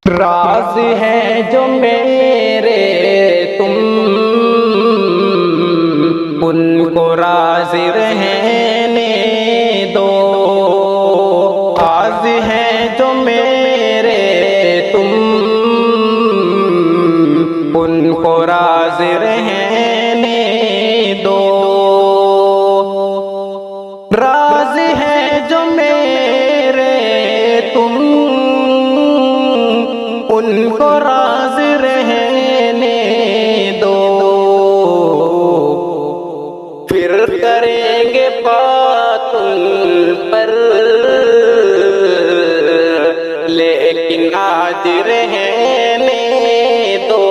राज हैं जो मेरे तुम उनको राज रहने दो। राज हैं जो मेरे तुम उनको राज रहने दो। राज हैं जो मेरे तुम उनको राज रहने दो। फिर करेंगे बात उन पर, लेकिन आज रहने दो।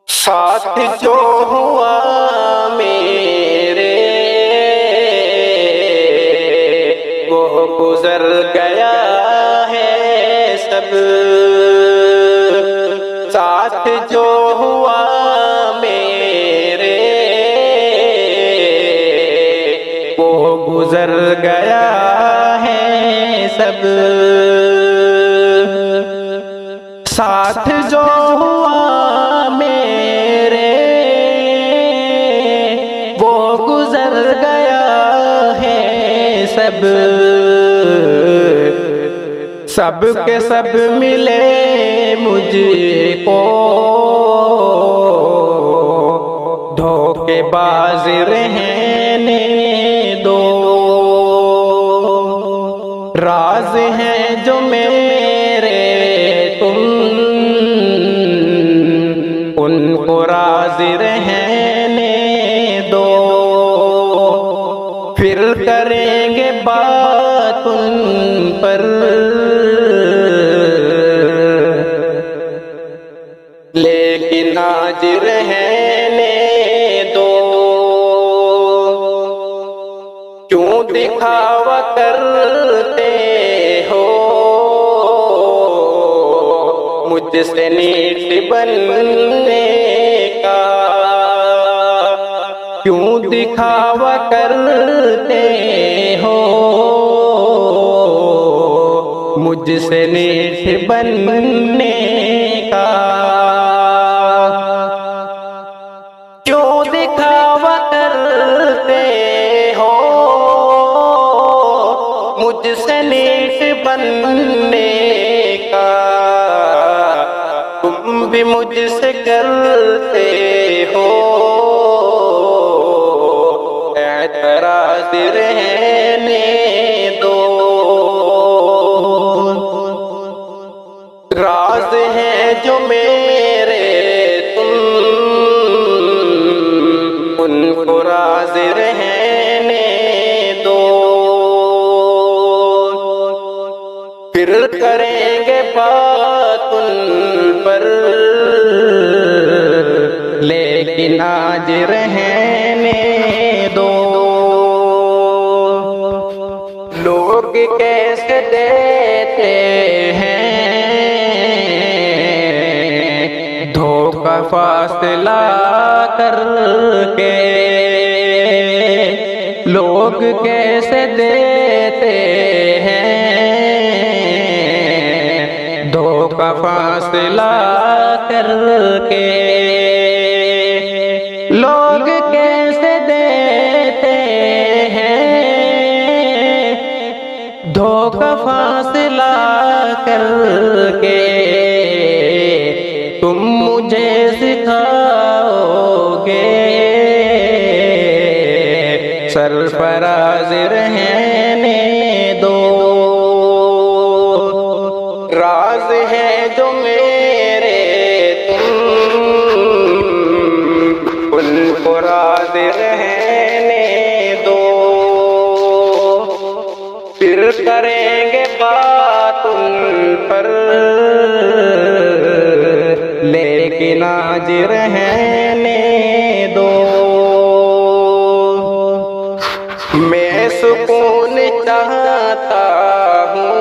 साथ जो हुआ मेरे वो गुजर गया है सब। साथ जो हुआ मेरे वो गुजर गया है सब। साथ जो हुआ मेरे वो गुजर गया है सब। सब के सब मिले मुझको धोखेबाज रहने दो। राज हैं जो मेरे तुम उनको राज रहने दो। फिर करेंगे बात उन पर, लेकिन आज रहने दो। क्यों दिखावा करते हो मुझसे नीच बनने का। क्यों दिखावा करते हो मुझसे नीच बनने का। क्यों दिखावा करते हो मुझसे नीच बनने का। तुम भी मुझसे करते हो एतराज रहने दो। राज हैं जो मेरे तुम उनको राज रहने दो। फिर करेंगे बात उन पर, लेकिन आज रहने दो। लोग कैसे देते हैं धोखा फासला करके। लोग कैसे देते हैं धोखा फासला करके। लोग कैसे देते हैं धोखा फासला करके। तुम मुझे सिखाओगे सरफराज रहने दो। राज हैं जो मेरे तुम उनको राज रहने दो। फिर करेंगे बात उन पर, लेकिन आज रहने दो। मैं सुकून चाहता हूँ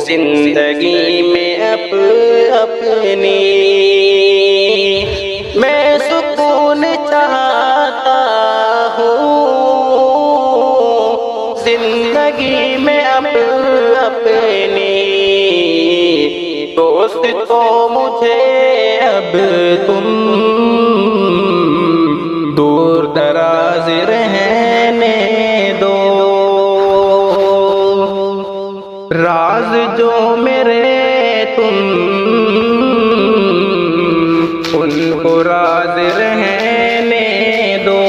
जिंदगी में अपनी। मैं सुकून चाहता हूँ अब अपनी दोस्त तो मुझे अब तुम दूर दराज रहने दो। राज जो मेरे तुम उनको राज रहने दो।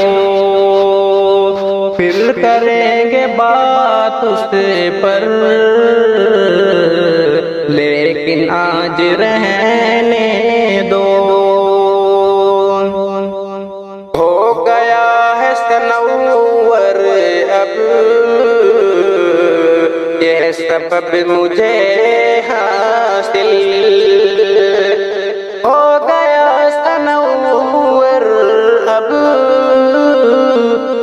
फिर करेंगे बात उस पर लेकिन आज रहने दो। हो गया है सनौवर अब यह सबब मुझे हासिल। हो गया सनौवर अब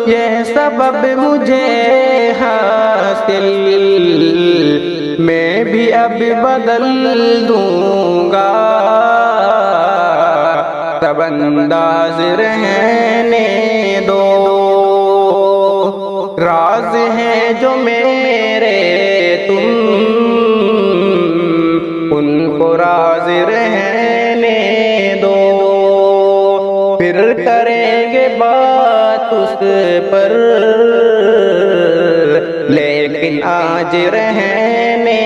यह सबब मुझे हासिल। मैं भी अब बदल दूंगा सब अंदाज रहने दो। राज हैं जो मेरे तुम उनको राज रहने दो। फिर करेंगे बात उस पर लेकिन आज रहने